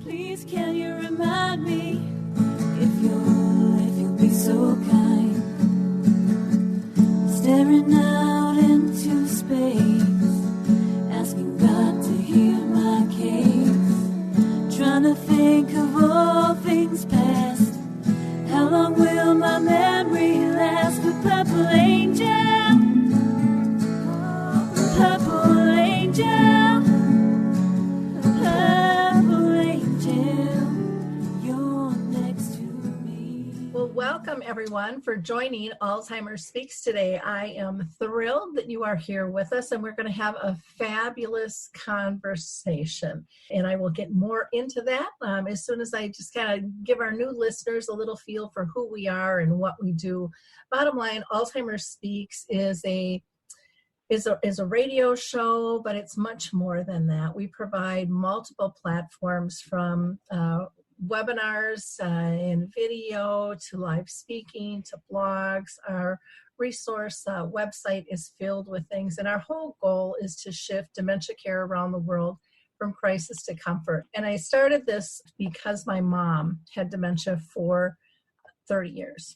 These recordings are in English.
Please can you remind me, if you'll be so kind, staring out into space, asking God to hear my case, trying to think of all things past. How long will my memory last? With purple angel, purple angel, purple angel, you're next to me. Well, welcome everyone for joining Alzheimer Speaks today. I am thrilled that you are here with us, and we're going to have a fabulous conversation. And I will get more into that as soon as I just kind of give our new listeners a little feel for who we are and what we do. Bottom line, Alzheimer Speaks is a radio show, but it's much more than that. We provide multiple platforms from webinars and video to live speaking to blogs. Our resource website is filled with things, and our whole goal is to shift dementia care around the world from crisis to comfort. And I started this because my mom had dementia for 30 years.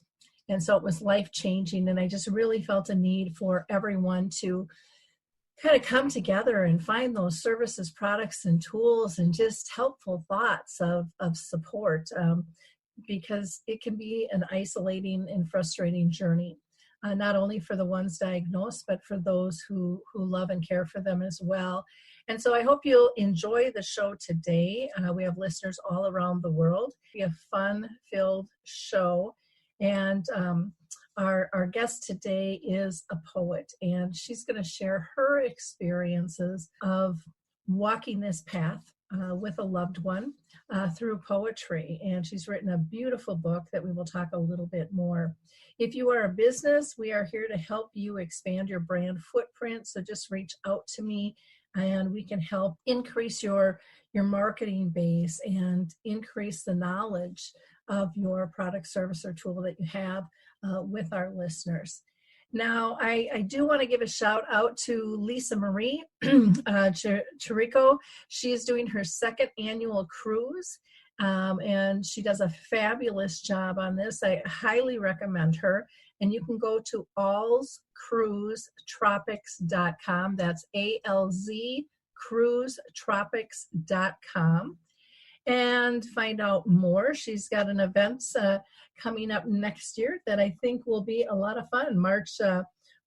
And so it was life-changing, and I just really felt a need for everyone to kind of come together and find those services, products, and tools and just helpful thoughts of support because it can be an isolating and frustrating journey, not only for the ones diagnosed, but for those who love and care for them as well. And so I hope you'll enjoy the show today. We have listeners all around the world. We have a fun-filled show. And our guest today is a poet, and she's going to share her experiences of walking this path with a loved one through poetry. And she's written a beautiful book that we will talk a little bit more. If you are a business, we are here to help you expand your brand footprint. So just reach out to me, and we can help increase your marketing base and increase the knowledge of your product, service, or tool that you have with our listeners. Now, I do want to give a shout out to Lisa Marie Chirico. She is doing her second annual cruise, and she does a fabulous job on this. I highly recommend her. And you can go to alzcruisetropics.com. That's alzcruisetropics.com. and find out more. She's got an event coming up next year that I think will be a lot of fun. March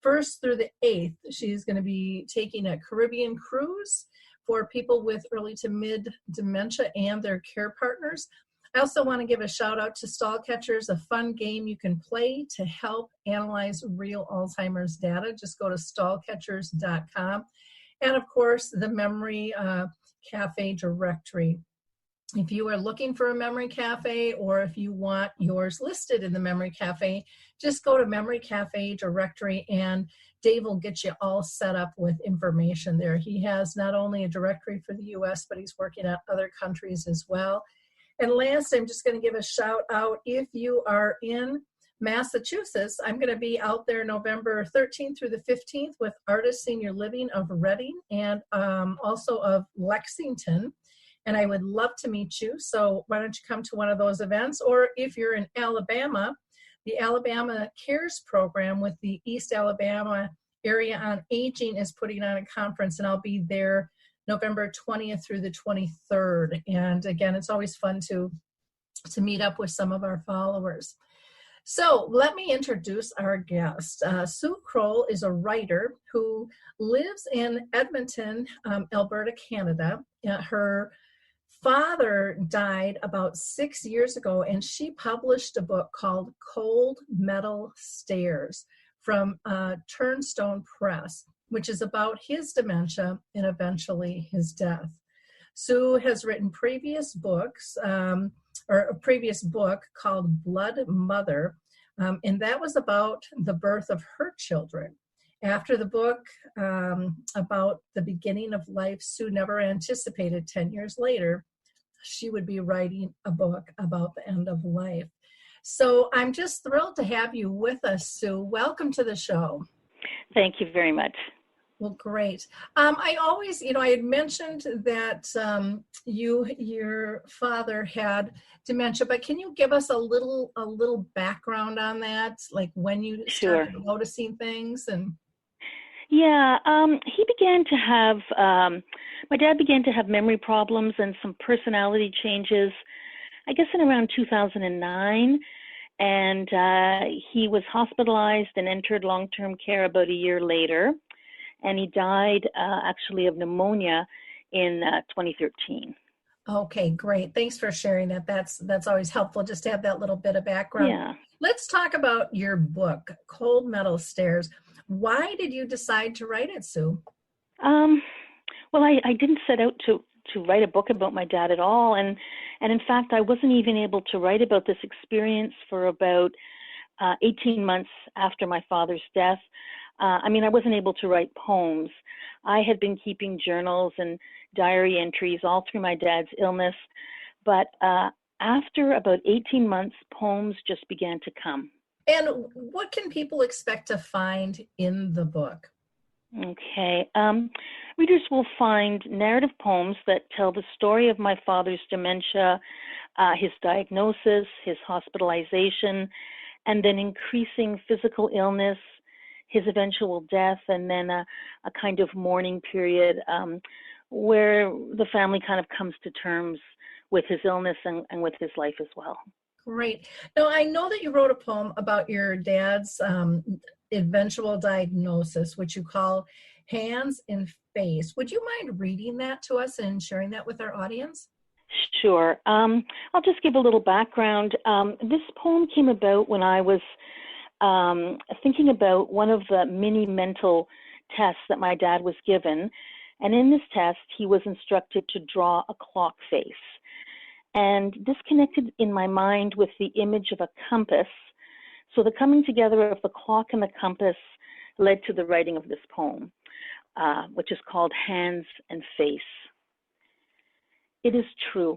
1st through the 8th, she's going to be taking a Caribbean cruise for people with early to mid dementia and their care partners. I also want to give a shout out to Stall Catchers, a fun game you can play to help analyze real Alzheimer's data. Just go to stallcatchers.com. And of course, the Memory Cafe directory. If you are looking for a memory cafe, or if you want yours listed in the Memory Cafe, just go to Memory Cafe directory, and Dave will get you all set up with information there. He has not only a directory for the U.S., but he's working at other countries as well. And last, I'm just going to give a shout out. If you are in Massachusetts, I'm going to be out there November 13th through the 15th with Artist Senior Living of Reading and also of Lexington. And I would love to meet you. So why don't you come to one of those events? Or if you're in Alabama, the Alabama Cares program with the East Alabama Area on Aging is putting on a conference, and I'll be there November 20th through the 23rd. And again, it's always fun to meet up with some of our followers. So let me introduce our guest. Su Croll is a writer who lives in Edmonton, Alberta, Canada. Her father died about 6 years ago, and she published a book called Cold Metal Stairs from Turnstone Press, which is about his dementia and eventually his death. Sue has written previous books, or a previous book called Blood Mother, and that was about the birth of her children. After the book about the beginning of life, Sue never anticipated 10 years later she would be writing a book about the end of life. So I'm just thrilled to have you with us, Sue. Welcome to the show. Thank you very much. Well, great. I always, I had mentioned that your father had dementia, but can you give us a little background on that, like when you Sure. started noticing things and? Yeah, he began to have, my dad began to have memory problems and some personality changes, I guess in around 2009. And he was hospitalized and entered long-term care about a year later. And he died actually of pneumonia in 2013. Okay, great. Thanks for sharing that. That's always helpful just to have that little bit of background. Yeah. Let's talk about your book, Cold Metal Stairs. Why did you decide to write it, Sue? Well, I didn't set out to write a book about my dad at all. And in fact, I wasn't even able to write about this experience for about 18 months after my father's death. I wasn't able to write poems. I had been keeping journals and diary entries all through my dad's illness. But after about 18 months, poems just began to come. And what can people expect to find in the book? Okay. Readers will find narrative poems that tell the story of my father's dementia, his diagnosis, his hospitalization, and then increasing physical illness, his eventual death, and then a kind of mourning period where the family kind of comes to terms with his illness and with his life as well. Great. Now, I know that you wrote a poem about your dad's eventual diagnosis, which you call Hands and Face. Would you mind reading that to us and sharing that with our audience? Sure. I'll just give a little background. This poem came about when I was thinking about one of the mini mental tests that my dad was given. And in this test, he was instructed to draw a clock face. And this connected in my mind with the image of a compass. So the coming together of the clock and the compass led to the writing of this poem, which is called Hands and Face. It is true.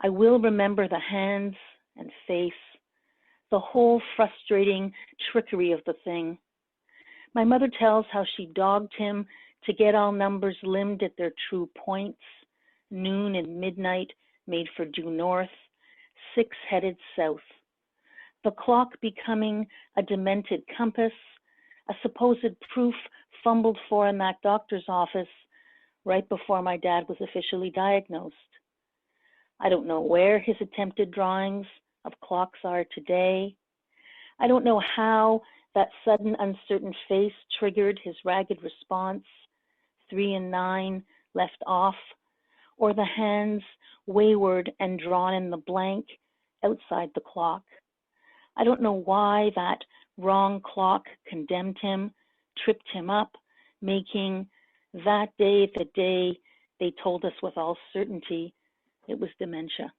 I will remember the hands and face, the whole frustrating trickery of the thing. My mother tells how she dogged him to get all numbers limned at their true points, noon and midnight made for due north, 6 headed south. The clock becoming a demented compass, a supposed proof fumbled for in that doctor's office right before my dad was officially diagnosed. I don't know where his attempted drawings of clocks are today. I don't know how that sudden uncertain face triggered his ragged response, 3 and 9 left off, or the hands wayward and drawn in the blank outside the clock. I don't know why that wrong clock condemned him, tripped him up, making that day the day they told us with all certainty it was dementia.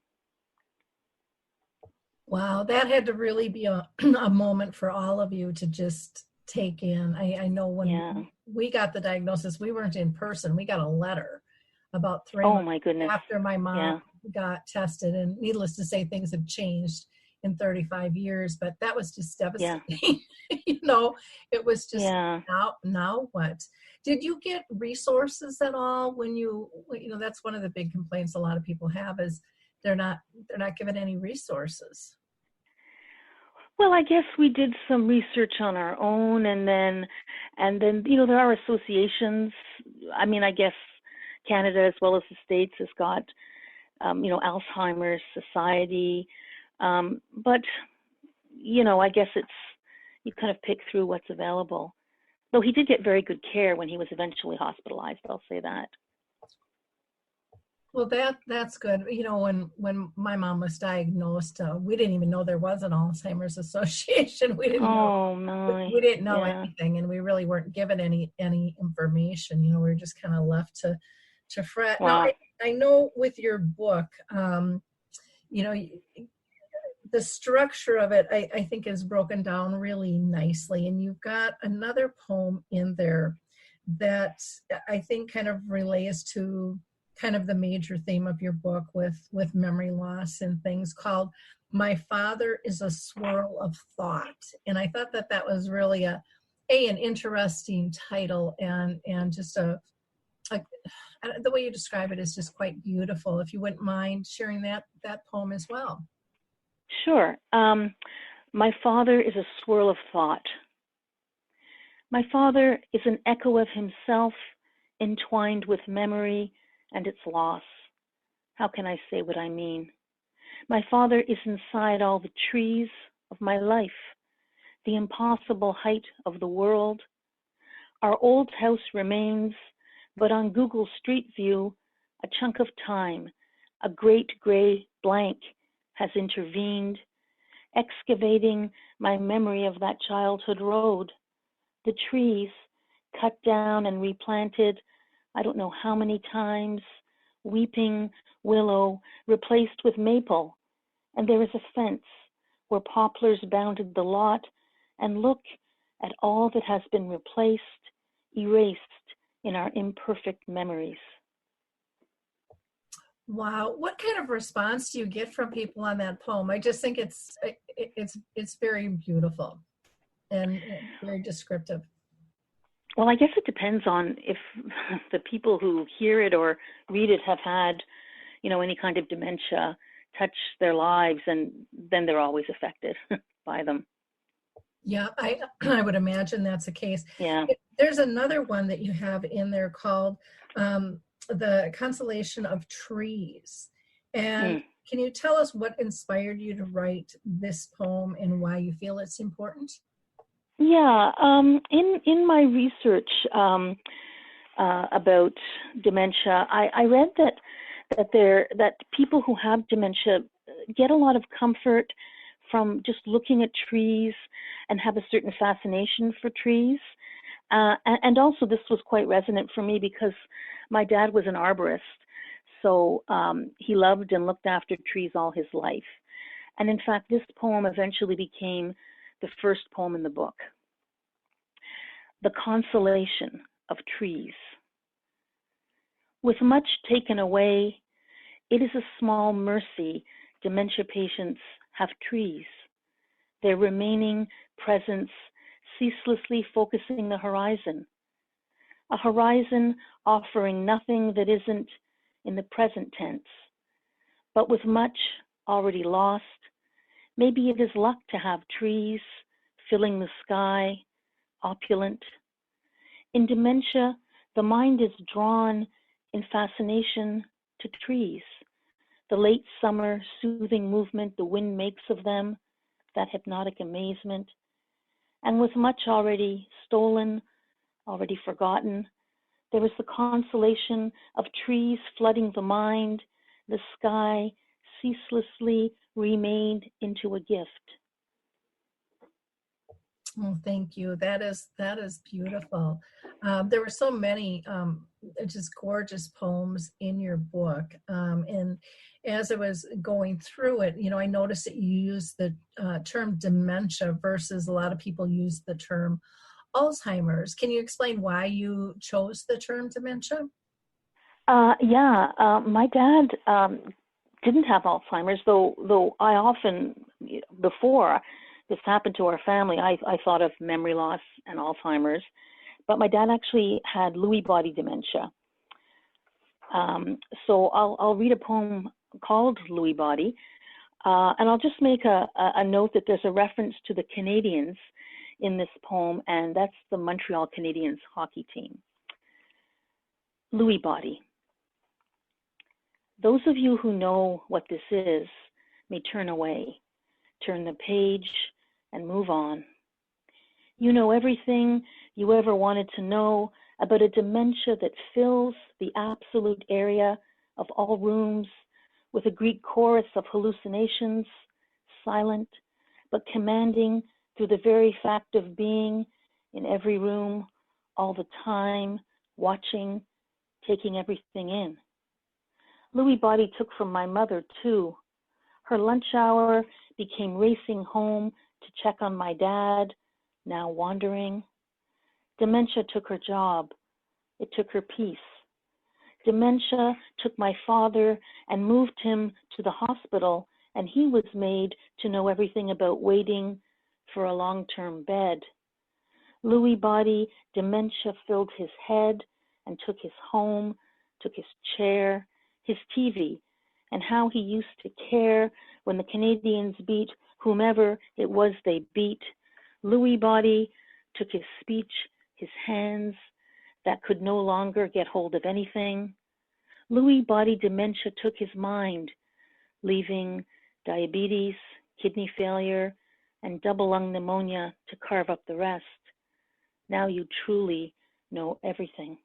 Wow, that had to really be a moment for all of you to just take in. I know when we got the diagnosis, we weren't in person. We got a letter about 3 months after my mom got tested. And needless to say, things have changed in 35 years, but that was just devastating. It was just now what? Did you get resources at all when that's one of the big complaints a lot of people have is they're not given any resources. Well, I guess we did some research on our own, and then there are associations. I guess Canada as well as the States has got Alzheimer's Society, but I guess you kind of pick through what's available. Though he did get very good care when he was eventually hospitalized, I'll say that. Well, that's good. When my mom was diagnosed, we didn't even know there was an Alzheimer's Association. We didn't know. We didn't know anything, and we really weren't given any information. We were just kind of left to fret. Wow. Now, I know with your book, the structure of it, I think, is broken down really nicely, and you've got another poem in there that I think kind of relates to kind of the major theme of your book with memory loss and things, called My Father is a Swirl of Thought. And I thought that was really a an interesting title, and just a the way you describe it is just quite beautiful. If you wouldn't mind sharing that poem as well. Sure. My father is a swirl of thought. My father is an echo of himself, entwined with memory and its loss. How can I say what I mean? My father is inside all the trees of my life, the impossible height of the world. Our old house remains, but on Google Street View, a chunk of time, a great gray blank has intervened, excavating my memory of that childhood road. The trees, cut down and replanted, I don't know how many times, weeping willow replaced with maple, and there is a fence where poplars bounded the lot, and look at all that has been replaced, erased in our imperfect memories. Wow, what kind of response do you get from people on that poem? I just think it's very beautiful and very descriptive. Well, I guess it depends on if the people who hear it or read it have had, any kind of dementia touch their lives, and then they're always affected by them. Yeah, I would imagine that's the case. Yeah. There's another one that you have in there called The Consolation of Trees. And can you tell us what inspired you to write this poem and why you feel it's important? Yeah, in my research about dementia, I read that people who have dementia get a lot of comfort from just looking at trees and have a certain fascination for trees. And also this was quite resonant for me because my dad was an arborist. So he loved and looked after trees all his life. And in fact, this poem eventually became the first poem in the book. The Consolation of Trees. With much taken away, it is a small mercy dementia patients have trees, their remaining presence ceaselessly focusing the horizon, a horizon offering nothing that isn't in the present tense, but with much already lost. Maybe it is luck to have trees filling the sky, opulent. In dementia, the mind is drawn in fascination to trees, the late summer soothing movement the wind makes of them, that hypnotic amazement. And with much already stolen, already forgotten, there is the consolation of trees flooding the mind, the sky ceaselessly remade into a gift. Oh, thank you. That is beautiful. There were so many just gorgeous poems in your book. And as I was going through it, I noticed that you used the term dementia versus a lot of people use the term Alzheimer's. Can you explain why you chose the term dementia? My dad didn't have Alzheimer's, though I often, before this happened to our family, I thought of memory loss and Alzheimer's, but my dad actually had Lewy body dementia. So I'll read a poem called Lewy body, and I'll just make a note that there's a reference to the Canadiens in this poem, and that's the Montreal Canadiens hockey team. Lewy body. Those of you who know what this is may turn away, turn the page, and move on. You know everything you ever wanted to know about a dementia that fills the absolute area of all rooms with a Greek chorus of hallucinations, silent but commanding through the very fact of being in every room, all the time, watching, taking everything in. Lewy body took from my mother too. Her lunch hour became racing home to check on my dad, now wandering. Dementia took her job. It took her peace. Dementia took my father and moved him to the hospital, and he was made to know everything about waiting for a long-term bed. Lewy body dementia filled his head and took his home, took his chair, his TV, and how he used to care when the Canadians beat whomever it was they beat. Lewy body took his speech, his hands that could no longer get hold of anything. Lewy body dementia took his mind, leaving diabetes, kidney failure, and double lung pneumonia to carve up the rest. Now you truly know everything.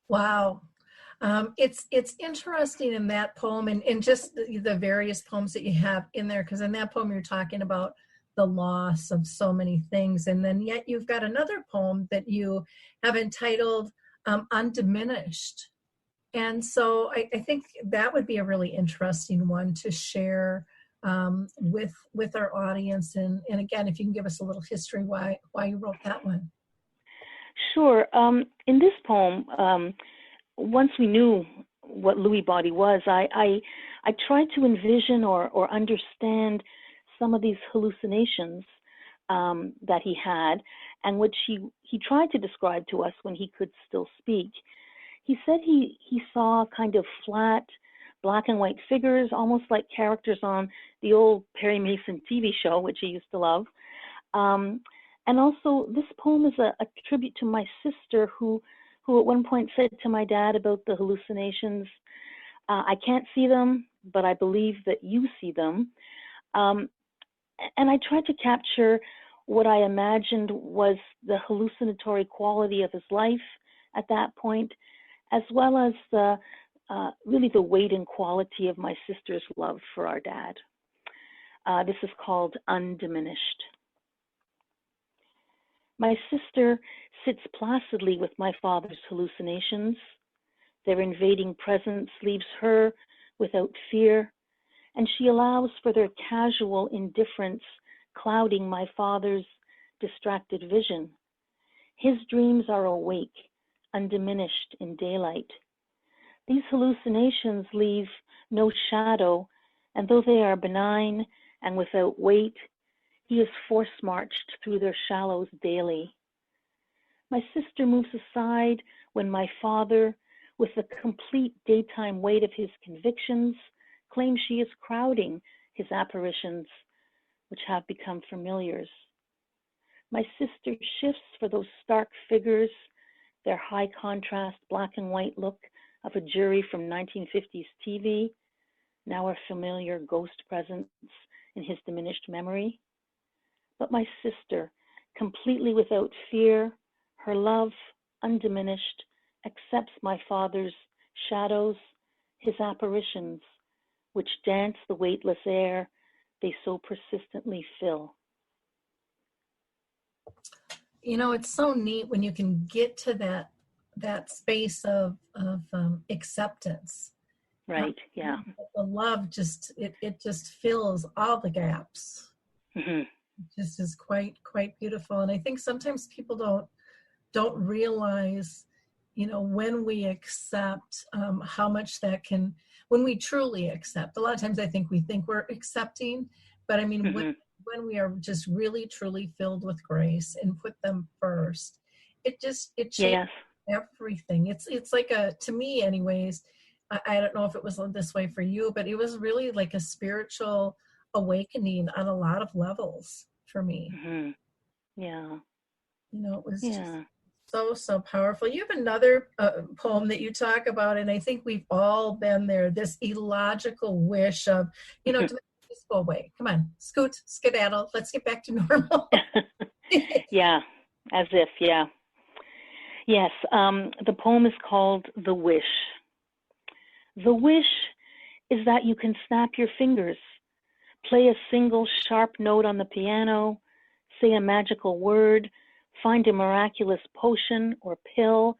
Wow. It's interesting in that poem and just the various poems that you have in there, because in that poem you're talking about the loss of so many things, and then yet you've got another poem that you have entitled Undiminished. And so I think that would be a really interesting one to share with our audience. And again, if you can give us a little history why you wrote that one. Sure. In this poem, once we knew what Lewy body was, I tried to envision or understand some of these hallucinations that he had, and which he tried to describe to us when he could still speak. He said he saw kind of flat black and white figures, almost like characters on the old Perry Mason TV show, which he used to love. And also, this poem is a tribute to my sister, who at one point said to my dad about the hallucinations, I can't see them, but I believe that you see them. And I tried to capture what I imagined was the hallucinatory quality of his life at that point, as well as really the weight and quality of my sister's love for our dad. This is called Undiminished. My sister sits placidly with my father's hallucinations. Their invading presence leaves her without fear, and she allows for their casual indifference clouding my father's distracted vision. His dreams are awake, undiminished in daylight. These hallucinations leave no shadow, and though they are benign and without weight, he is force-marched through their shallows daily. My sister moves aside when my father, with the complete daytime weight of his convictions, claims she is crowding his apparitions, which have become familiars. My sister shifts for those stark figures, their high contrast black and white look of a jury from 1950s TV, now a familiar ghost presence in his diminished memory. But my sister, completely without fear, her love undiminished, accepts my father's shadows, his apparitions, which dance the weightless air they so persistently fill. You know, it's so neat when you can get to that space of acceptance. Right, yeah. The love it just fills all the gaps. Mm-hmm. It just is quite beautiful. And I think sometimes people don't realize, you know, when we accept how much that can, when we truly accept. A lot of times I think we think we're accepting, but I mean, Mm-hmm. when we are just really truly filled with grace and put them first, it changes Yes. everything. It's like to me anyways, I don't know if it was this way for you, but it was really like a spiritual awakening on a lot of levels for me. Mm-hmm. Yeah. You know, it was Yeah. just so powerful. You have another poem that you talk about, and I think we've all been there, this illogical wish of, you know, to just go away. Come on, skedaddle, let's get back to normal. Yeah, as if, yeah. Yes, the poem is called The Wish. The wish is that you can snap your fingers, play a single sharp note on the piano, say a magical word, find a miraculous potion or pill,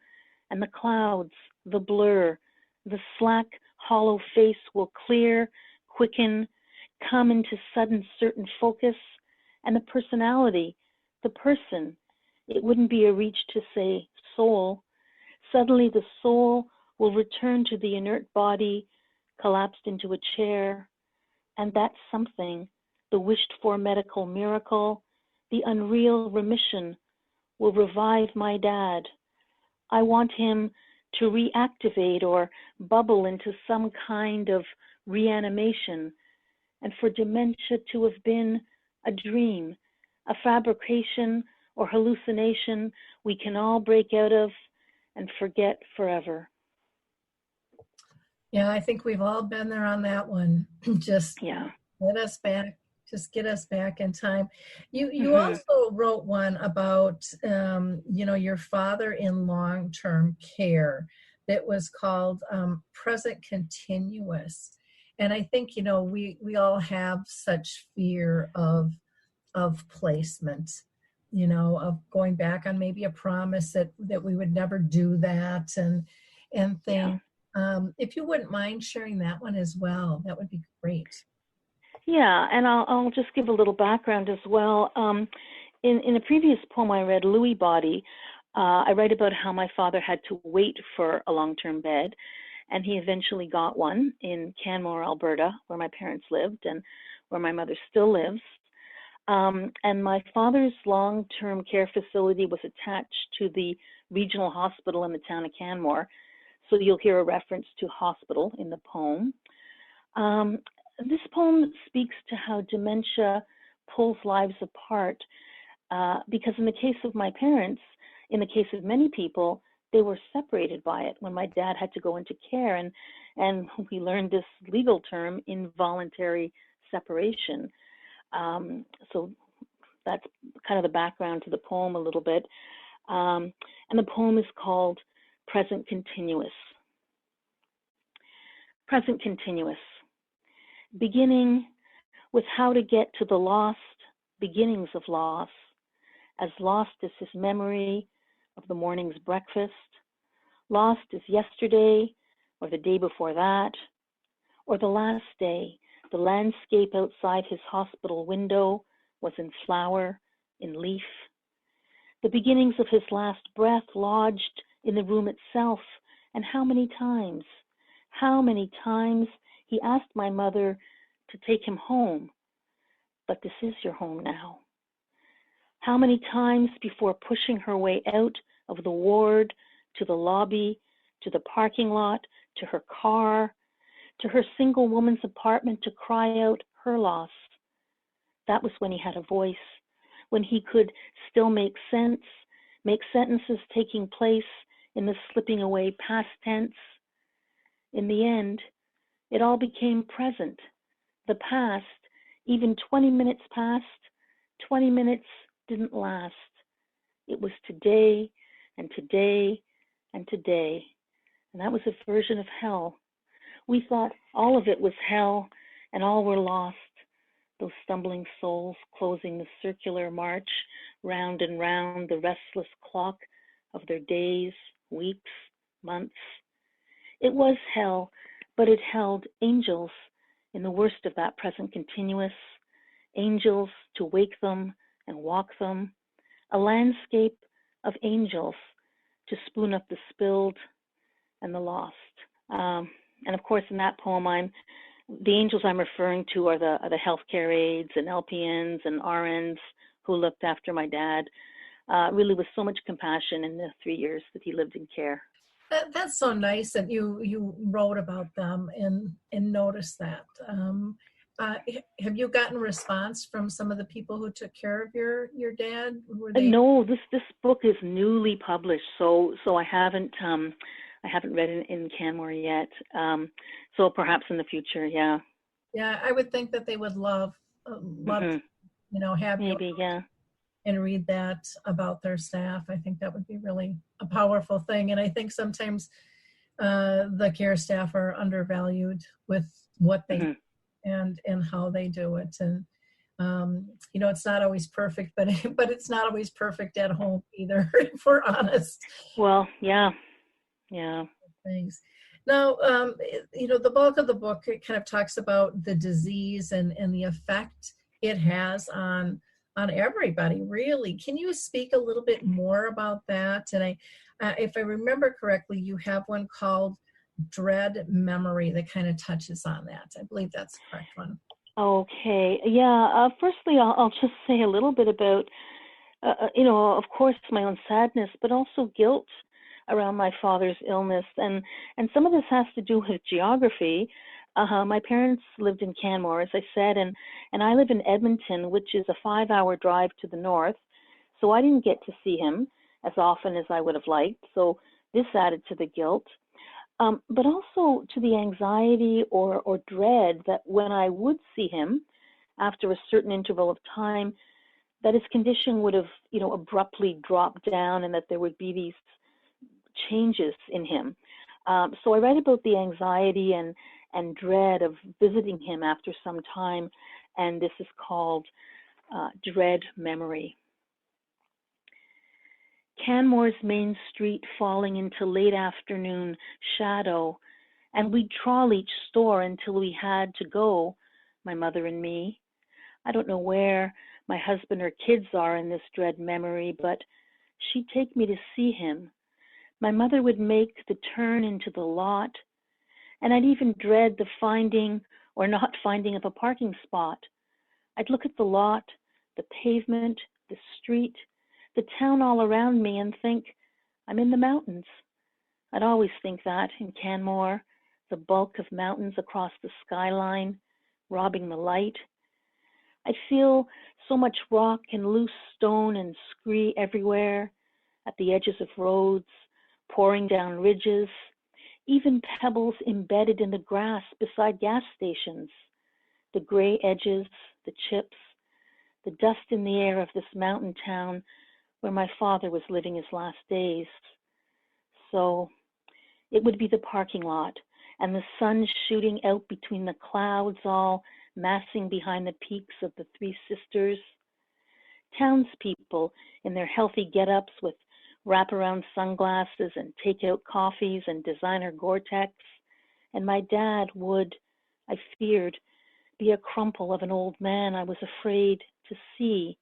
and the clouds, the blur, the slack, hollow face will clear, quicken, come into sudden certain focus, and the personality, the person, it wouldn't be a reach to say soul. Suddenly the soul will return to the inert body, collapsed into a chair, and that something, the wished for medical miracle, The unreal remission will revive my dad. I want him to reactivate or bubble into some kind of reanimation, and for dementia to have been a dream, a fabrication or hallucination we can all break out of and forget forever. Yeah, I think we've all been there on that one. Just Yeah. get us back. Just get us back in time. You also wrote one about your father in long-term care that was called Present Continuous, and I think we all have such fear of placement, of going back on maybe a promise that we would never do that and things. Yeah. If you wouldn't mind sharing that one as well, that would be great. Yeah, and I'll just give a little background as well. In a previous poem I read, Lewy Body, I write about how my father had to wait for a long-term bed, and he eventually got one in Canmore, Alberta, where my parents lived and where my mother still lives. And my father's long-term care facility was attached to the regional hospital in the town of Canmore, so you'll hear a reference to hospital in the poem. This poem speaks to how dementia pulls lives apart, because in the case of my parents, in the case of many people, they were separated by it when my dad had to go into care, and we learned this legal term, involuntary separation. So that's kind of the background to the poem a little bit. And the poem is called Present Continuous. Present Continuous. Beginning with how to get to the lost beginnings of loss, as lost as his memory of the morning's breakfast, lost as yesterday or the day before that, or the last day. The landscape outside his hospital window was in flower, in leaf. The beginnings of his last breath lodged in the room itself, and how many times he asked my mother to take him home, but this is your home now. How many times before pushing her way out of the ward, to the lobby, to the parking lot, to her car, to her single woman's apartment to cry out her loss. That was when he had a voice, when he could still make sense, make sentences taking place in the slipping away past tense. In the end, it all became present. The past, even 20 minutes passed, 20 minutes didn't last. It was today and today and today. And that was a version of hell. We thought all of it was hell and all were lost. Those stumbling souls closing the circular march round and round the restless clock of their days, weeks, months. It was hell, but it held angels in the worst of that present continuous, angels to wake them and walk them, a landscape of angels to spoon up the spilled and the lost. And of course, in that poem, the angels I'm referring to are the healthcare aides and LPNs and RNs who looked after my dad, really with so much compassion in the 3 years that he lived in care. That's so nice that you wrote about them and noticed that. Have you gotten response from some of the people who took care of your dad? No, this book is newly published, so I haven't read it in Canmore yet. So perhaps in the future, yeah. Yeah, I would think that they would love to, have maybe, yeah, and read that about their staff. I think that would be really a powerful thing. And I think sometimes the care staff are undervalued with what they do and how they do it. And it's not always perfect, but it's not always perfect at home either, if we're honest. Well, yeah. Thanks. Now, the bulk of the book, it kind of talks about the disease and the effect it has on everybody, really. Can you speak a little bit more about that? And if I remember correctly, you have one called Dread Memory that kind of touches on that. I believe that's the correct one. Okay. Yeah. Firstly, I'll just say a little bit about, of course, my own sadness, but also guilt around my father's illness, and some of this has to do with geography. My parents lived in Canmore, as I said, and I live in Edmonton, which is a 5-hour drive to the north. So I didn't get to see him as often as I would have liked. So this added to the guilt. But also to the anxiety or dread that when I would see him after a certain interval of time, that his condition would have, abruptly dropped down and that there would be these changes in him. So I write about the anxiety and dread of visiting him after some time, and this is called Dread Memory. Canmore's main street falling into late afternoon shadow, and we'd trawl each store until we had to go, my mother and me. I don't know where my husband or kids are in this dread memory, but she'd take me to see him. My mother would make the turn into the lot, and I'd even dread the finding or not finding of a parking spot. I'd look at the lot, the pavement, the street, the town all around me and think, I'm in the mountains. I'd always think that in Canmore, the bulk of mountains across the skyline, robbing the light. I'd feel so much rock and loose stone and scree everywhere, at the edges of roads, pouring down ridges, even pebbles embedded in the grass beside gas stations, the gray edges, the chips, the dust in the air of this mountain town where my father was living his last days. So it would be the parking lot and the sun shooting out between the clouds, all massing behind the peaks of the Three Sisters. Townspeople in their healthy get-ups with wraparound sunglasses and take-out coffees and designer Gore-Tex. And my dad would, I feared, be a crumple of an old man I was afraid to see.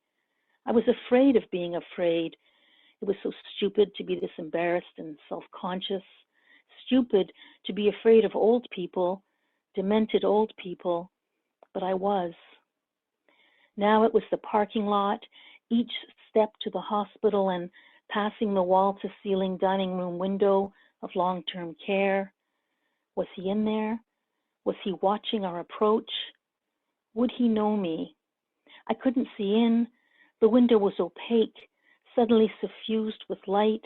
I was afraid of being afraid. It was so stupid to be this embarrassed and self-conscious, stupid to be afraid of old people, demented old people, but I was. Now it was the parking lot, each step to the hospital and passing the wall-to-ceiling dining room window of long-term care. Was he in there? Was he watching our approach? Would he know me? I couldn't see in. The window was opaque, suddenly suffused with light,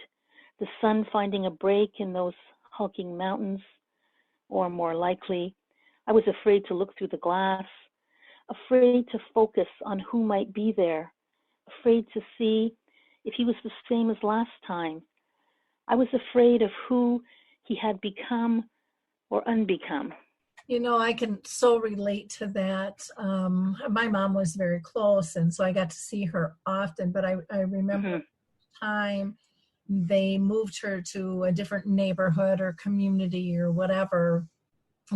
the sun finding a break in those hulking mountains. Or more likely, I was afraid to look through the glass, afraid to focus on who might be there, afraid to see if he was the same as last time. I was afraid of who he had become or unbecome. I can so relate to that. My mom was very close, and so I got to see her often, but I remember time they moved her to a different neighborhood or community or whatever,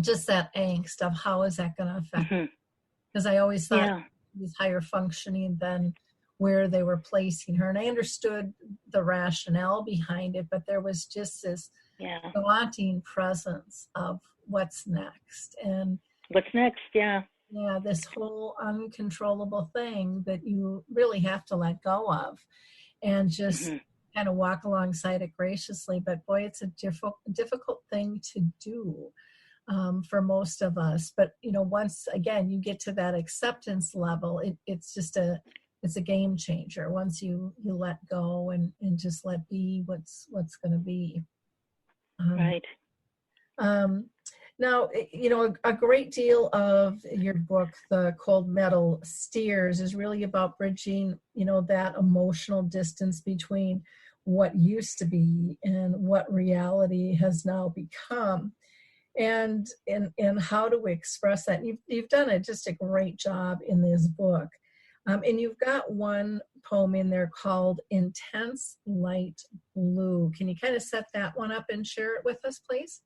just that angst of how is that going to affect because I always thought she was higher functioning than where they were placing her. And I understood the rationale behind it, but there was just this daunting presence of what's next. And what's next, this whole uncontrollable thing that you really have to let go of and just kind of walk alongside it graciously. But boy, it's a difficult thing to do for most of us. But once again you get to that acceptance level, it's a game changer once you let go and just let be what's going to be. Right. Now, a great deal of your book, The Cold Metal Steers, is really about bridging, that emotional distance between what used to be and what reality has now become. And how do we express that? You've done just a great job in this book. And you've got one poem in there called Intense Light Blue. Can you kind of set that one up and share it with us, please?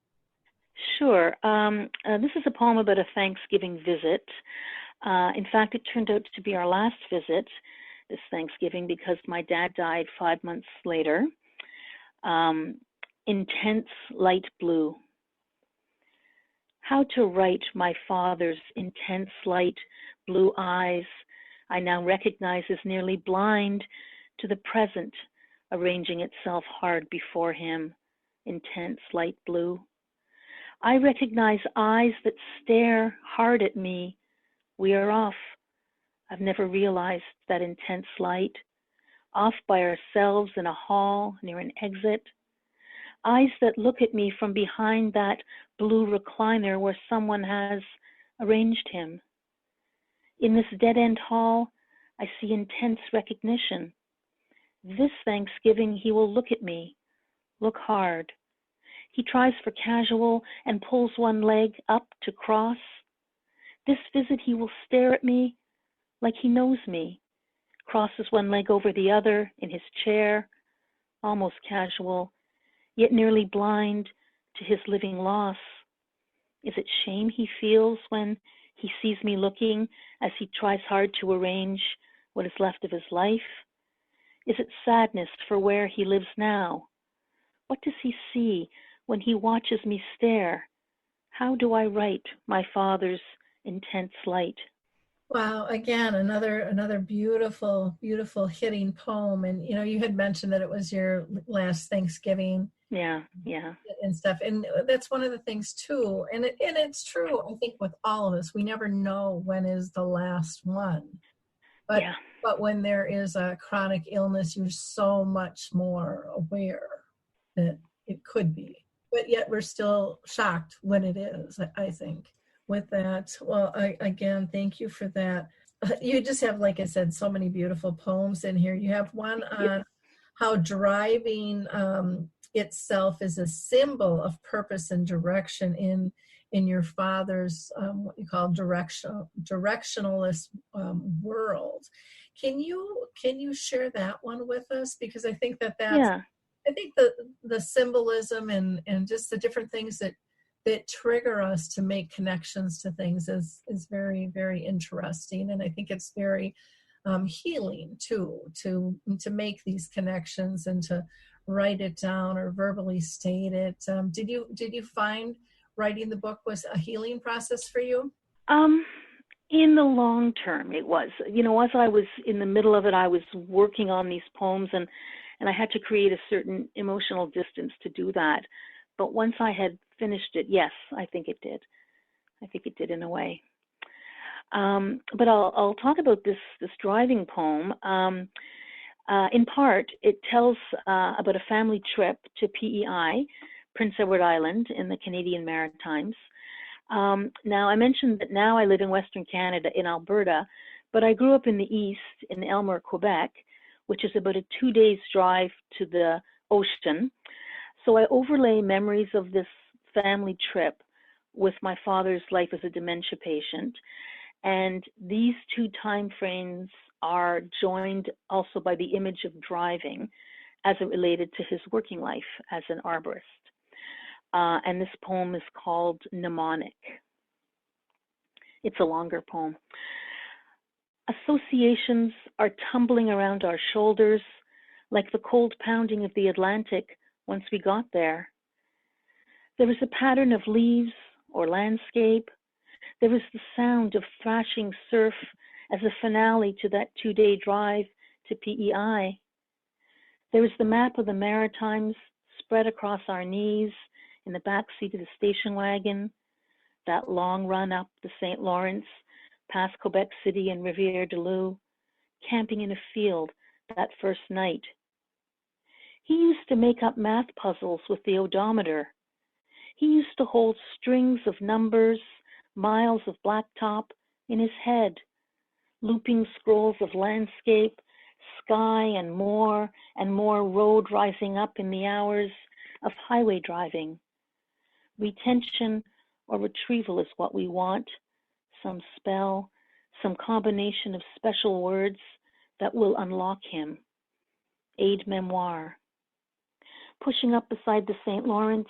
Sure. This is a poem about a Thanksgiving visit. In fact, it turned out to be our last visit this Thanksgiving because my dad died 5 months later. Intense light blue. how to write my father's intense light blue eyes I now recognize as nearly blind to the present, arranging itself hard before him, intense light blue. I recognize eyes that stare hard at me. We are off. I've never realized that intense light. Off by ourselves in a hall near an exit. Eyes that look at me from behind that blue recliner where someone has arranged him. In this dead-end hall, I see intense recognition. This Thanksgiving, he will look at me, look hard. He tries for casual and pulls one leg up to cross. This visit, he will stare at me like he knows me, crosses one leg over the other in his chair, almost casual, yet nearly blind to his living loss. Is it shame he feels when he sees me looking as he tries hard to arrange what is left of his life? Is it sadness for where he lives now? What does he see when he watches me stare? How do I write my father's intense light? Wow, again, another beautiful, beautiful hitting poem. And you had mentioned that it was your last Thanksgiving. Yeah. And stuff. And that's one of the things too. And it's true, I think, with all of us. We never know when is the last one. But when there is a chronic illness, you're so much more aware that it could be. But yet we're still shocked when it is, I think. With that, well, again, thank you for that. You just have, like I said, so many beautiful poems in here. You have one on how driving itself is a symbol of purpose and direction in your father's what you call directionalist world. Can you share that one with us? Because I think I think the symbolism and just the different things that trigger us to make connections to things is very, very interesting. And I think it's very healing too, to make these connections and to write it down or verbally state it. Did you find writing the book was a healing process for you? In the long term, it was. As I was in the middle of it, I was working on these poems and I had to create a certain emotional distance to do that. But once I had finished it, yes, I think it did. I think it did in a way. But I'll talk about this driving poem. In part, it tells about a family trip to PEI, Prince Edward Island in the Canadian Maritimes. Now, I mentioned that now I live in Western Canada in Alberta, but I grew up in the east in Elmer, Quebec, which is about a 2 days drive to the ocean. So I overlay memories of this family trip with my father's life as a dementia patient. And these two time frames are joined also by the image of driving as it related to his working life as an arborist. And this poem is called Mnemonic. It's a longer poem. Associations are tumbling around our shoulders like the cold pounding of the Atlantic once we got there. There was a pattern of leaves or landscape. There was the sound of thrashing surf as a finale to that 2-day drive to PEI. There was the map of the Maritimes spread across our knees in the back seat of the station wagon, that long run up the St. Lawrence, past Quebec City and Rivière-du-Loup, camping in a field that first night. He used to make up math puzzles with the odometer. He used to hold strings of numbers, miles of blacktop in his head, looping scrolls of landscape, sky, and more road rising up in the hours of highway driving. Retention or retrieval is what we want, some spell, some combination of special words that will unlock him. Aide memoire. Pushing up beside the St. Lawrence,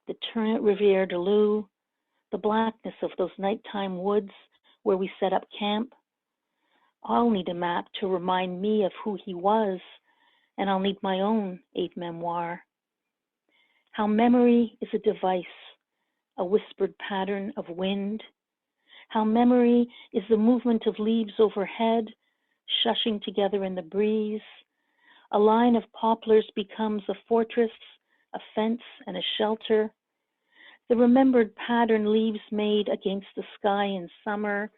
the turn at Rivière-du-Loup, the blackness of those nighttime woods where we set up camp. I'll need a map to remind me of who he was, and I'll need my own aide memoire. How memory is a device, a whispered pattern of wind, how memory is the movement of leaves overhead, shushing together in the breeze. A line of poplars becomes a fortress, a fence, and a shelter. The remembered pattern leaves made against the sky in summer,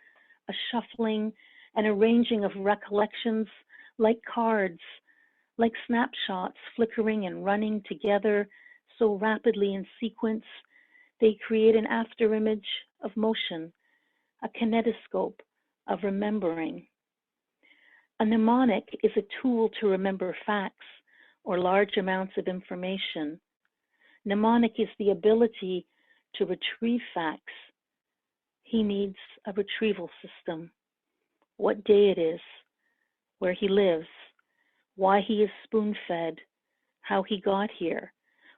a shuffling and arranging of recollections like cards, like snapshots flickering and running together so rapidly in sequence, they create an afterimage of motion, a kinetoscope of remembering. A mnemonic is a tool to remember facts or large amounts of information. Mnemonic is the ability to retrieve facts. He needs a retrieval system. What day it is, where he lives, why he is spoon-fed, how he got here,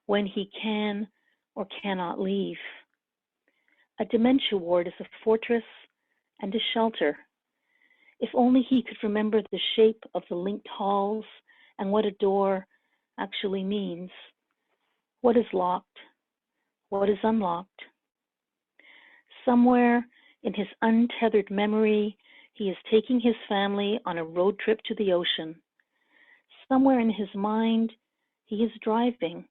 when he can or cannot leave. A dementia ward is a fortress and a shelter. If only he could remember the shape of the linked halls and what a door actually means. What is locked? What is unlocked? Somewhere in his untethered memory, he is taking his family on a road trip to the ocean. Somewhere in his mind, he is driving,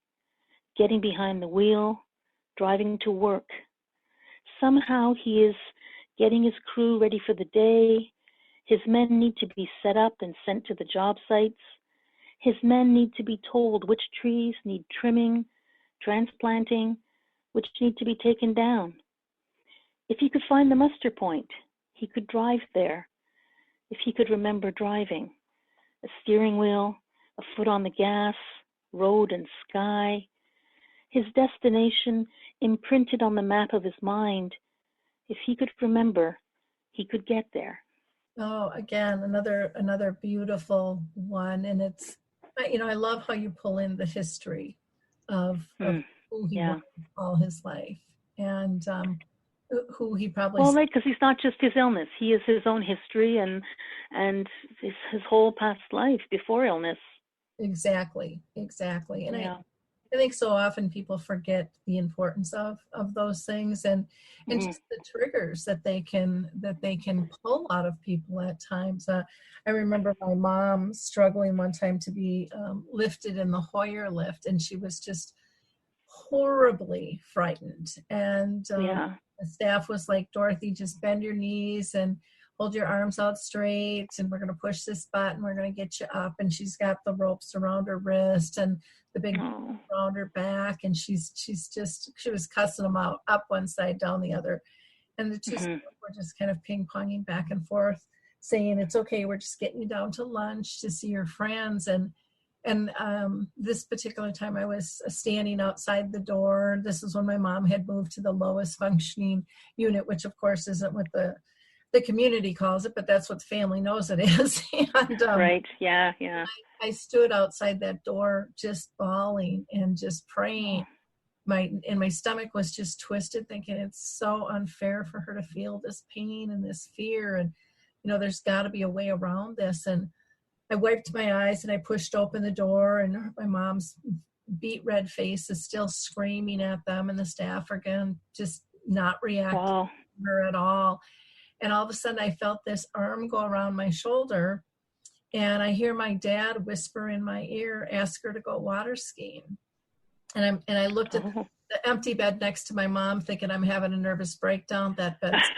getting behind the wheel, driving to work. Somehow he is getting his crew ready for the day. His men need to be set up and sent to the job sites. His men need to be told which trees need trimming, transplanting, which need to be taken down. If he could find the muster point, he could drive there. If he could remember driving, a steering wheel, a foot on the gas, road and sky, his destination imprinted on the map of his mind. If he could remember, he could get there. Oh, again, another beautiful one. And it's, I love how you pull in the history of who he was all his life, and who he probably... Well, right, because he's not just his illness. He is his own history and his whole past life before illness. Exactly. And I think so often people forget the importance of those things and just the triggers that they can pull out of people at times. I remember my mom struggling one time to be lifted in the Hoyer lift, and she was just horribly frightened. And the staff was like, "Dorothy, just bend your knees and hold your arms out straight, and we're going to push this button, we're going to get you up." And she's got the ropes around her wrist and the big around her back, and she was cussing them out, up one side, down the other. And the two were just kind of ping-ponging back and forth, saying, "It's okay, we're just getting you down to lunch to see your friends." And this particular time I was standing outside the door. This is when my mom had moved to the lowest functioning unit, which of course isn't what the community calls it, but that's what the family knows it is. And, right. Yeah. I stood outside that door just bawling and just praying. My stomach was just twisted, thinking it's so unfair for her to feel this pain and this fear. And, there's got to be a way around this. And I wiped my eyes and I pushed open the door, and my mom's beet red face is still screaming at them, and the staff are again just not reacting to her at all. And all of a sudden I felt this arm go around my shoulder, and I hear my dad whisper in my ear, "Ask her to go water skiing." And I looked at the empty bed next to my mom, thinking I'm having a nervous breakdown. That bed's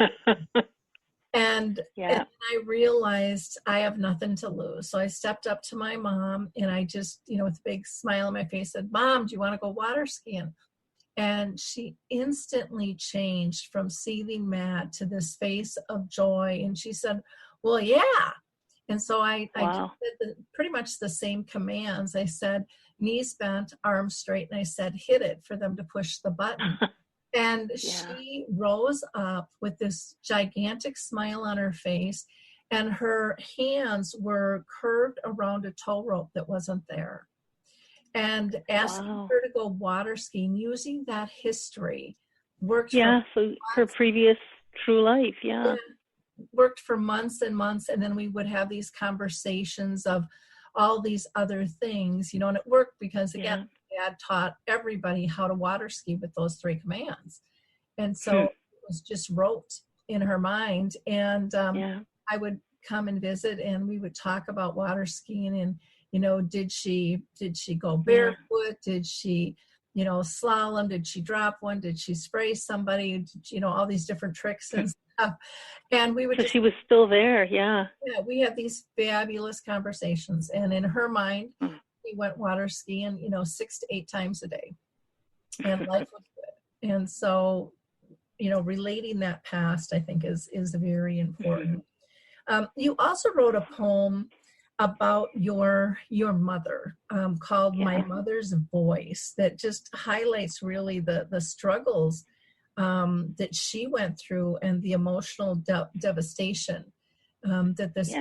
and I realized I have nothing to lose. So I stepped up to my mom, and I just, with a big smile on my face, said, "Mom, do you want to go water skiing?" And she instantly changed from seething mad to this face of joy. And she said, "Well, yeah." And so I did pretty much the same commands. I said, "Knees bent, arms straight." And I said, "Hit it," for them to push the button. And she rose up with this gigantic smile on her face, and her hands were curved around a tow rope that wasn't there. And asking her to go water skiing, using that history, worked so her previous true life, worked for months and months. And then we would have these conversations of all these other things, and it worked because, again, Dad taught everybody how to water ski with those 3 commands. And so it was just wrote in her mind. And I would come and visit, and we would talk about water skiing, and, you know, did she go barefoot? Did she, you know, slalom? Did she drop one? Did she spray somebody? Did, you know, all these different tricks and stuff. And we would just, she was still there. Yeah, we had these fabulous conversations. And in her mind, we went water skiing, you know, 6 to 8 times a day, and life was good. And so, you know, relating that past, I think, is very important. You also wrote a poem about your mother, called My Mother's Voice, that just highlights really the struggles that she went through, and the emotional devastation that this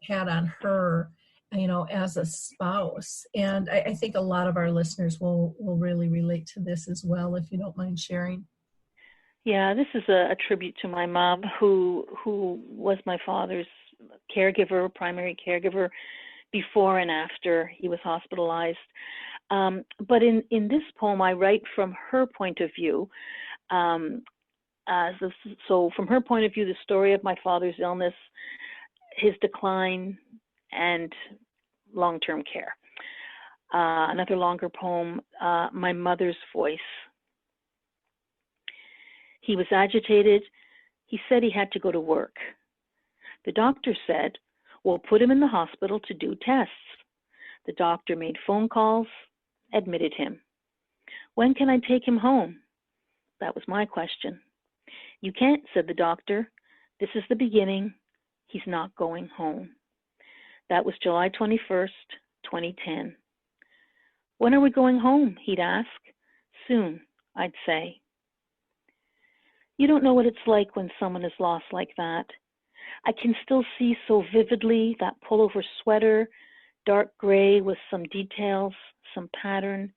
had on her, you know, as a spouse. And I think a lot of our listeners will really relate to this as well, if you don't mind sharing. Yeah, this is a tribute to my mom, who was my father's caregiver, primary caregiver, before and after he was hospitalized. But in this poem, I write from her point of view. So from her point of view, the story of my father's illness, his decline, and long-term care. Another longer poem, My Mother's Voice. He was agitated. He said he had to go to work. The doctor said, "We'll put him in the hospital to do tests." The doctor made phone calls, admitted him. "When can I take him home?" That was my question. "You can't," said the doctor. "This is the beginning. He's not going home." That was July 21st, 2010. "When are we going home?" he'd ask. "Soon," I'd say. You don't know what it's like when someone is lost like that. I can still see so vividly that pullover sweater, dark gray with some details, some pattern.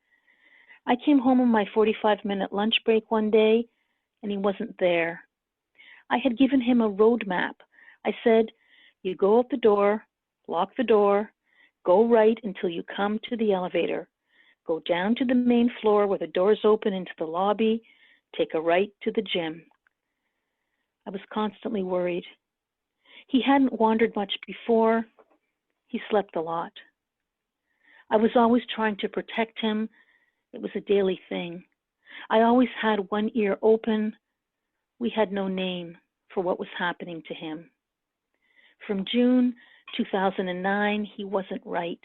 I came home on my 45-minute lunch break one day, and he wasn't there. I had given him a road map. I said, "You go out the door, lock the door, go right until you come to the elevator. Go down to the main floor where the doors open into the lobby, take a right to the gym." I was constantly worried. He hadn't wandered much before. He slept a lot. I was always trying to protect him. It was a daily thing. I always had one ear open. We had no name for what was happening to him. From June 2009, he wasn't right.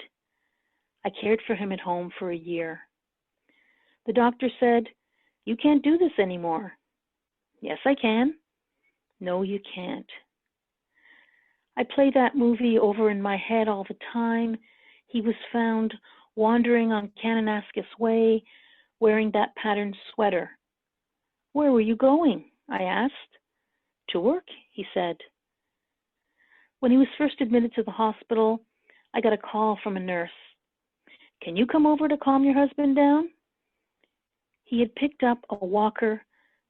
I cared for him at home for a year. The doctor said, "You can't do this anymore." "Yes, I can." "No, you can't." I play that movie over in my head all the time. He was found wandering on Kananaskis Way, wearing that patterned sweater. "Where were you going?" I asked. "To work," he said. When he was first admitted to the hospital, I got a call from a nurse. "Can you come over to calm your husband down?" He had picked up a walker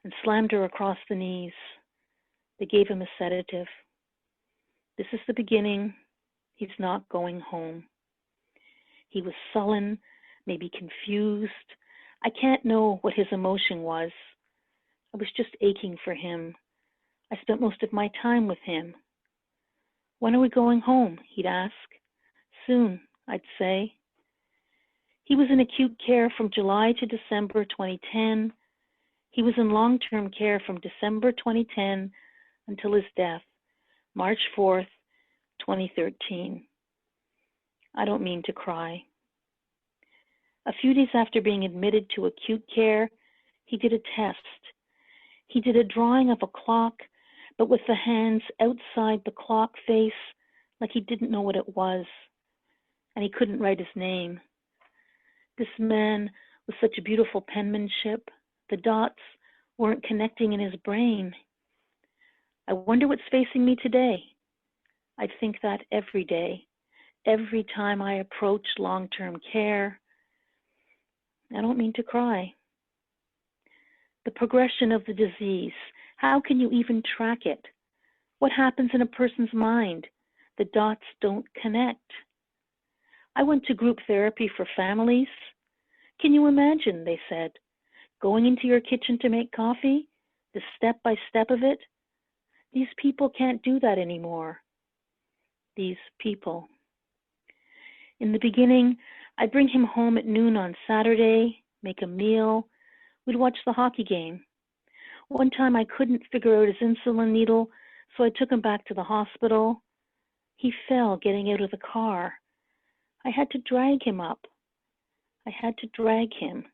and slammed her across the knees. They gave him a sedative. This is the beginning. He's not going home. He was sullen, maybe confused. I can't know what his emotion was. I was just aching for him. I spent most of my time with him. "When are we going home?" he'd ask. "Soon," I'd say. He was in acute care from July to December 2010. He was in long-term care from December 2010 until his death, March 4th, 2013. I don't mean to cry. A few days after being admitted to acute care, he did a test. He did a drawing of a clock, but with the hands outside the clock face, like he didn't know what it was, and he couldn't write his name. This man with such beautiful penmanship, the dots weren't connecting in his brain. I wonder what's facing me today. I think that every day, every time I approach long-term care. I don't mean to cry. The progression of the disease, how can you even track it? What happens in a person's mind? The dots don't connect. I went to group therapy for families. Can you imagine, they said, going into your kitchen to make coffee the step by step of it. These people can't do that anymore. These people. In the beginning, I'd bring him home at noon on Saturday, make a meal. We'd watch the hockey game. One time I couldn't figure out his insulin needle, so I took him back to the hospital. He fell getting out of the car. I had to drag him up. I had to drag him.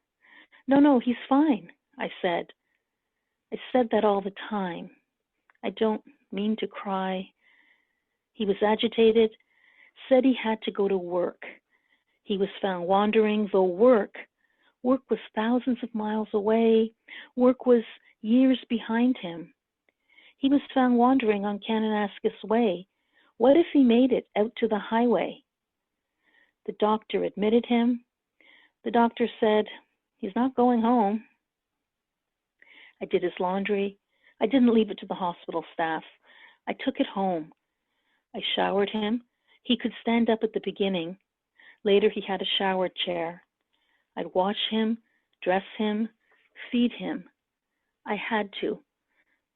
No, he's fine, I said. I said that all the time. I don't mean to cry. He was agitated, said he had to go to work. He was found wandering, though work was thousands of miles away. Work was years behind him. He was found wandering on Kananaskis Way. What if he made it out to the highway? The doctor admitted him. The doctor said, he's not going home. I did his laundry. I didn't leave it to the hospital staff. I took it home. I showered him. He could stand up at the beginning. Later, he had a shower chair. I'd wash him, dress him, feed him. I had to.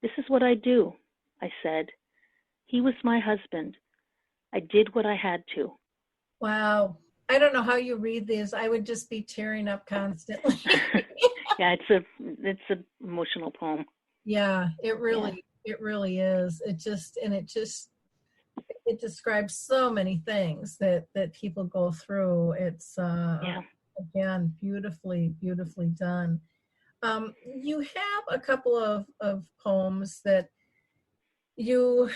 This is what I do, I said. He was my husband. I did what I had to. Wow. I don't know how you read these. I would just be tearing up constantly. Yeah, it's an emotional poem. Yeah, it really is. It describes so many things that people go through. It's again, beautifully done. You have a couple of poems that you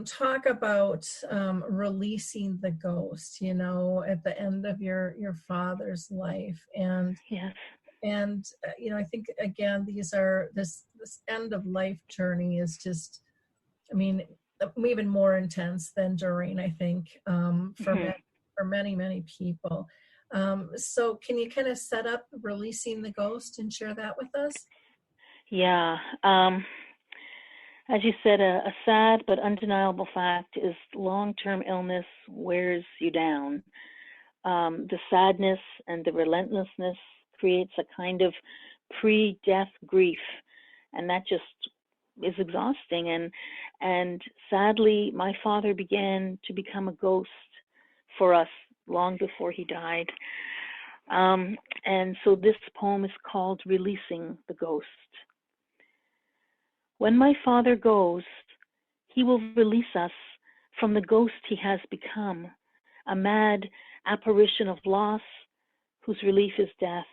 talk about releasing the ghost, at the end of your father's life. And yes. And, I think, again, this end of life journey is just, even more intense than during, I think, for many people. So can you kind of set up releasing the ghost and share that with us? Yeah. As you said, a sad but undeniable fact is long-term illness wears you down. The sadness and the relentlessness creates a kind of pre-death grief, and that just is exhausting. And sadly, my father began to become a ghost for us long before he died. And so this poem is called Releasing the Ghost. When my father goes, he will release us from the ghost he has become, a mad apparition of loss whose relief is death.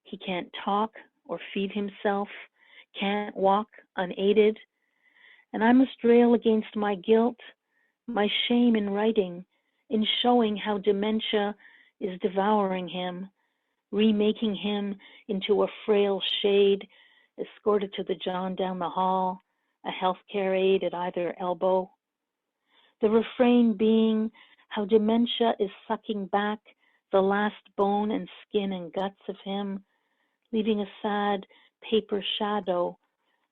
He can't talk or feed himself, can't walk unaided, and I must rail against my guilt, my shame in writing, in showing how dementia is devouring him, remaking him into a frail shade, escorted to the John down the hall, a healthcare aide at either elbow. The refrain being how dementia is sucking back the last bone and skin and guts of him, leaving a sad paper shadow,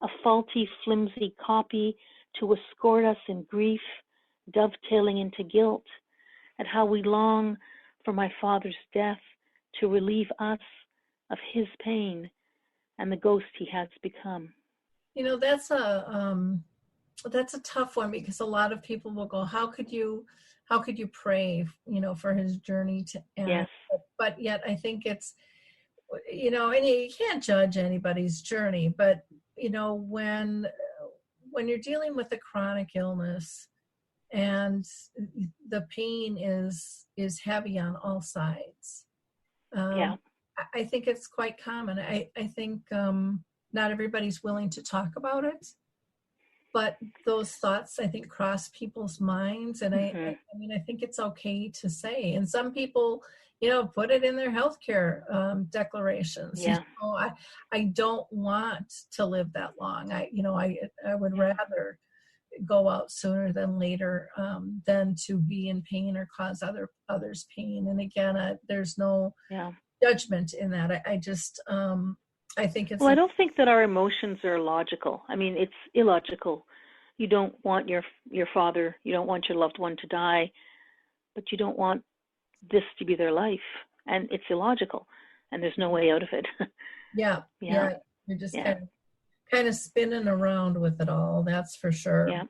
a faulty, flimsy copy to escort us in grief, dovetailing into guilt, at how we long for my father's death to relieve us of his pain and the ghost he has become. That's a tough one, because a lot of people will go, how could you pray, for his journey to end? Yes. But yet I think it's, and you can't judge anybody's journey, but, when you're dealing with a chronic illness and the pain is heavy on all sides, I think it's quite common. I think not everybody's willing to talk about it, but those thoughts, I think, cross people's minds. And I think it's okay to say. And some people, put it in their healthcare declarations. Yeah. I don't want to live that long. I would rather go out sooner than later than to be in pain or cause others pain. And again, there's no judgment in that. I just I think it's I don't think that our emotions are logical. It's illogical. You don't want your father, you don't want your loved one to die, but you don't want this to be their life, and it's illogical, and there's no way out of it. Yeah. You're just kind kind of spinning around with it all. That's for sure. Yeah.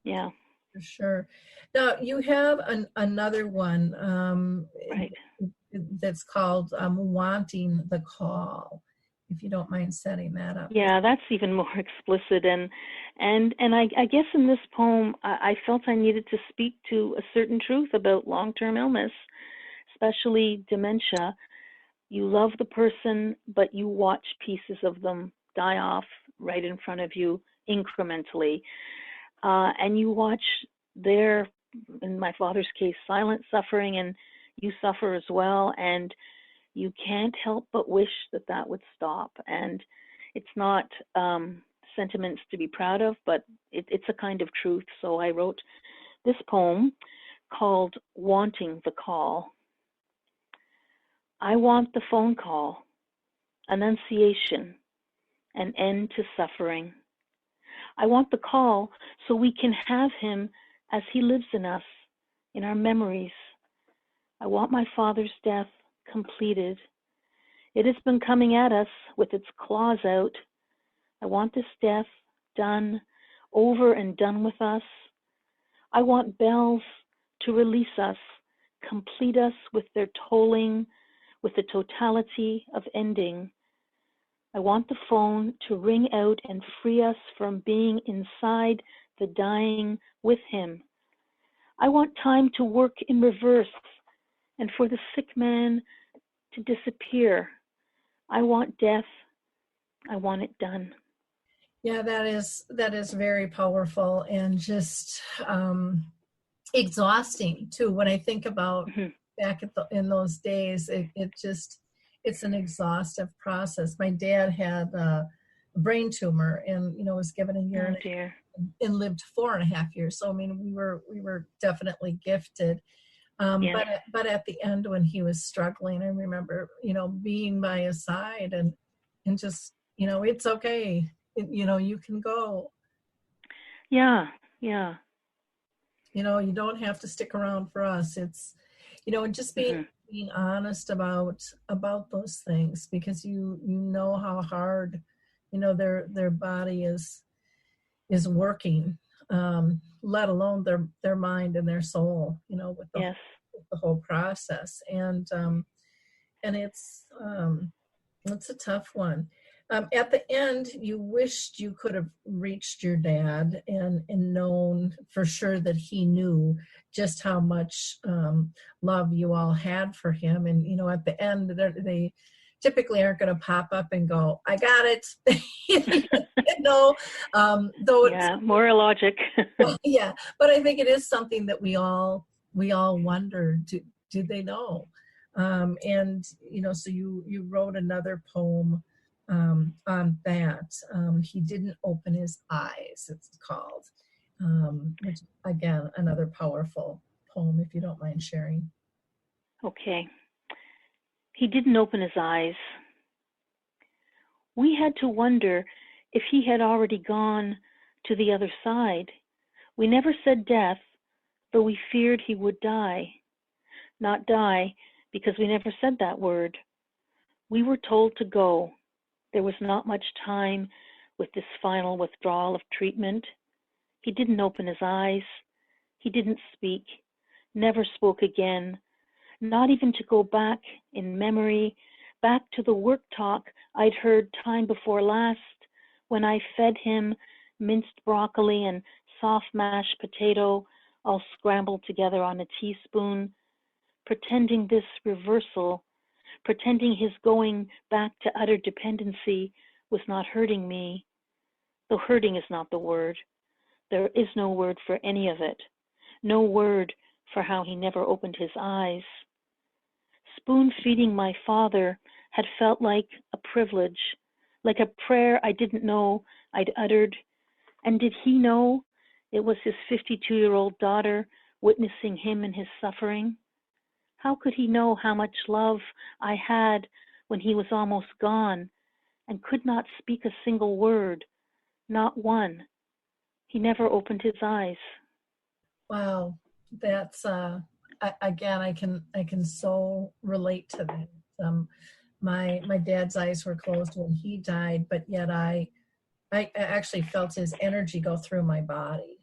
Yeah. For sure. Now you have another one Right. that's called Wanting the Call. If you don't mind setting that up. Yeah, that's even more explicit, and I guess in this poem I felt I needed to speak to a certain truth about long-term illness, especially dementia. You love the person, but you watch pieces of them die off right in front of you incrementally, and you watch their, in my father's case, silent suffering, and you suffer as well, and you can't help but wish that that would stop. And it's not sentiments to be proud of, but it's a kind of truth. So I wrote this poem called Wanting the Call. I want the phone call, annunciation, an end to suffering. I want the call so we can have him as he lives in us, in our memories. I want my father's death completed. It has been coming at us with its claws out. I want this death done, over and done with us. I want bells to release us, complete us with their tolling, with the totality of ending. I want the phone to ring out and free us from being inside the dying with him. I want time to work in reverse and for the sick man to disappear. I want death. I want it done. Yeah, that is very powerful and just exhausting too. When I think about back in those days, it's an exhaustive process. My dad had a brain tumor and was given a year and lived 4.5 years. So I mean, we were definitely gifted. But at the end when he was struggling, I remember, being by his side and just, it's okay. You can go. Yeah. Yeah. You don't have to stick around for us. It's, just being honest about those things, because you know how hard, their body is working, let alone their mind and their soul, with the whole process. And it's a tough one. At the end, you wished you could have reached your dad and known for sure that he knew just how much love you all had for him. And, at the end, they typically aren't going to pop up and go, I got it. Though it's more logic. Yeah, but I think it is something that we all wonder, do they know? And so you wrote another poem on that. He didn't open his eyes, it's called, which again, another powerful poem, if you don't mind sharing. Okay. He didn't open his eyes. We had to wonder if he had already gone to the other side. We never said death, though we feared he would die. Not die, because we never said that word. We were told to go. There was not much time with this final withdrawal of treatment. He didn't open his eyes. He didn't speak, never spoke again, not even to go back in memory, back to the work talk I'd heard time before last, when I fed him minced broccoli and soft mashed potato, all scrambled together on a teaspoon, pretending this reversal, pretending his going back to utter dependency was not hurting me, though hurting is not the word. There is no word for any of it, no word for how he never opened his eyes. Spoon-feeding my father had felt like a privilege, like a prayer I didn't know I'd uttered. And did he know it was his 52-year-old daughter witnessing him in his suffering? How could he know how much love I had when he was almost gone and could not speak a single word, not one? He never opened his eyes. Wow, that's again, I can so relate to that. My dad's eyes were closed when he died, but yet I I actually felt his energy go through my body.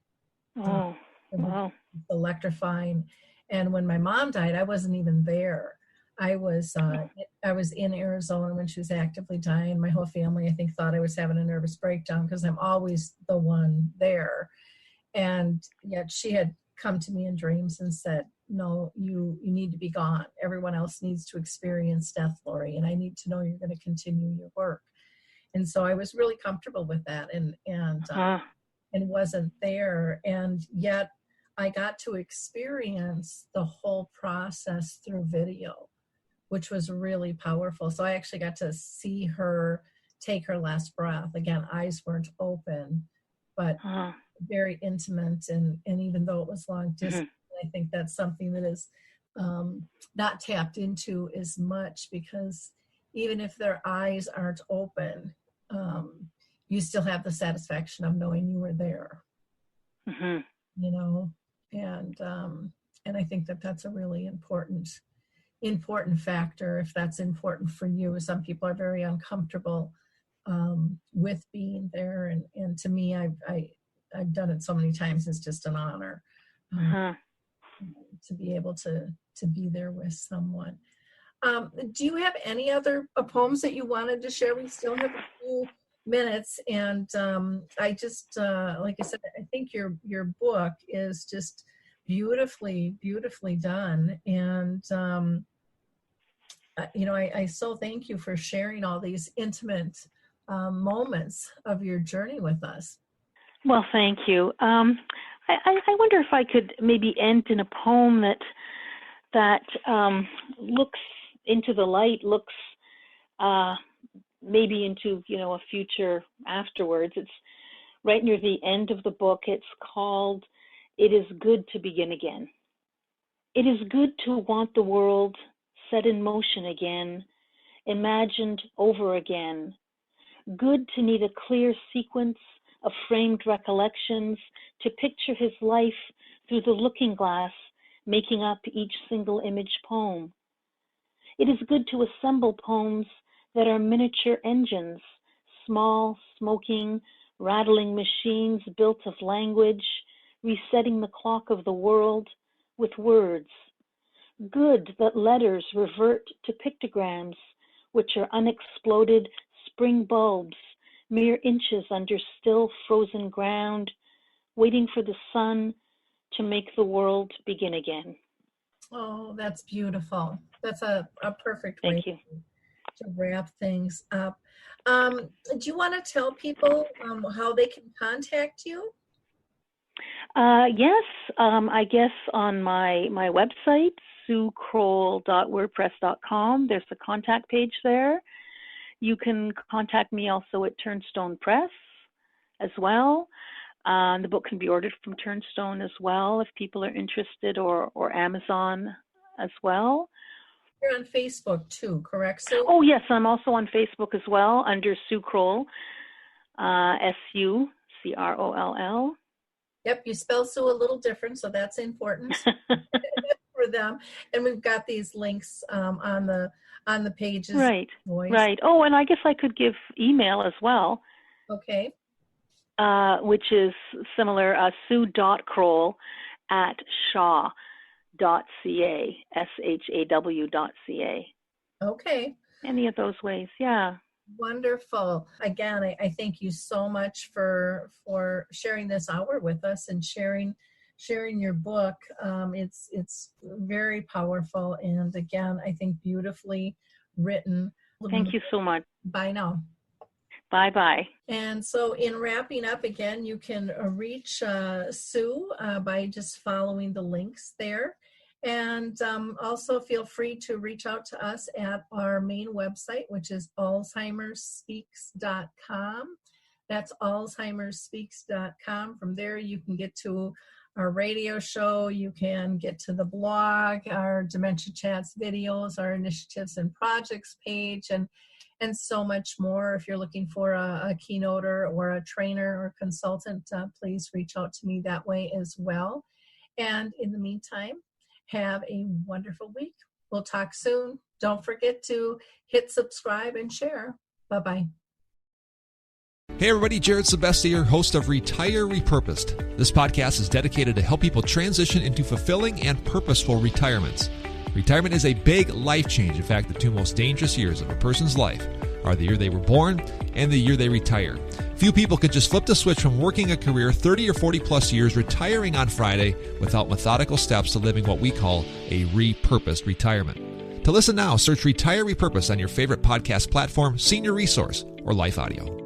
Oh, It was wow. electrifying. And when my mom died, I wasn't even there. I was in Arizona when she was actively dying. My whole family, I think, thought I was having a nervous breakdown because I'm always the one there. And yet she had come to me in dreams and said, no, you need to be gone. Everyone else needs to experience death, Lori, and I need to know you're going to continue your work. And so I was really comfortable with that and wasn't there. And yet I got to experience the whole process through video, which was really powerful. So I actually got to see her take her last breath. Again, eyes weren't open, but very intimate. And even though it was long distance, I think that's something that is not tapped into as much, because even if their eyes aren't open, you still have the satisfaction of knowing you were there, you know, and I think that that's a really important factor, if that's important for you. Some people are very uncomfortable with being there, and to me, I've done it so many times. It's just an honor to be able to be there with someone. Do you have any other poems that you wanted to share? We still have a few minutes, and I just like I said, I think your book is just beautifully done, and I so thank you for sharing all these intimate moments of your journey with us. Well, thank you. I wonder if I could maybe end in a poem that looks into the light, looks maybe into, a future afterwards. It's right near the end of the book. It's called "It is Good to Begin Again." It is good to want the world set in motion again, imagined over again. Good to need a clear sequence of framed recollections to picture his life through the looking glass, making up each single image poem. It is good to assemble poems that are miniature engines, small, smoking, rattling machines built of language, resetting the clock of the world with words. Good that letters revert to pictograms, which are unexploded spring bulbs, mere inches under still frozen ground, waiting for the sun to make the world begin again. Oh, that's beautiful. That's a perfect way Thank you. to wrap things up. Do you want to tell people how they can contact you? Yes, I guess on my website, sucroll.wordpress.com, there's a contact page there. You can contact me also at Turnstone Press as well. The book can be ordered from Turnstone as well if people are interested, or Amazon as well. You're on Facebook too, correct, Sue? Oh, yes, I'm also on Facebook as well under Su Croll, Sucroll. Yep, you spell Sue a little different, so that's important for them. And we've got these links on the pages. Right, right. Oh, and I guess I could give email as well. Okay. Which is similar, sue.croll@shaw.ca, shaw.ca. Okay. Any of those ways, yeah. Wonderful. Again, I thank you so much for sharing this hour with us and sharing your book. It's very powerful, and again, I think beautifully written. Thank you so much. Bye now. Bye-bye. And so in wrapping up, again, you can reach Sue by just following the links there. And also feel free to reach out to us at our main website, which is alzheimerspeaks.com. That's alzheimerspeaks.com. From there, you can get to our radio show. You can get to the blog, our Dementia Chats videos, our initiatives and projects page, and so much more. If you're looking for a keynoter or a trainer or consultant, please reach out to me that way as well. And in the meantime, have a wonderful week. We'll talk soon. Don't forget to hit subscribe and share. Bye-bye. Hey everybody, Jared Sebestier, host of Retire Repurposed. This podcast is dedicated to help people transition into fulfilling and purposeful retirements. Retirement is a big life change. In fact, the two most dangerous years of a person's life are the year they were born and the year they retire. Few people can just flip the switch from working a career 30 or 40 plus years, retiring on Friday without methodical steps to living what we call a repurposed retirement. To listen now, search Retire Repurposed on your favorite podcast platform, Senior Resource, or Life Audio.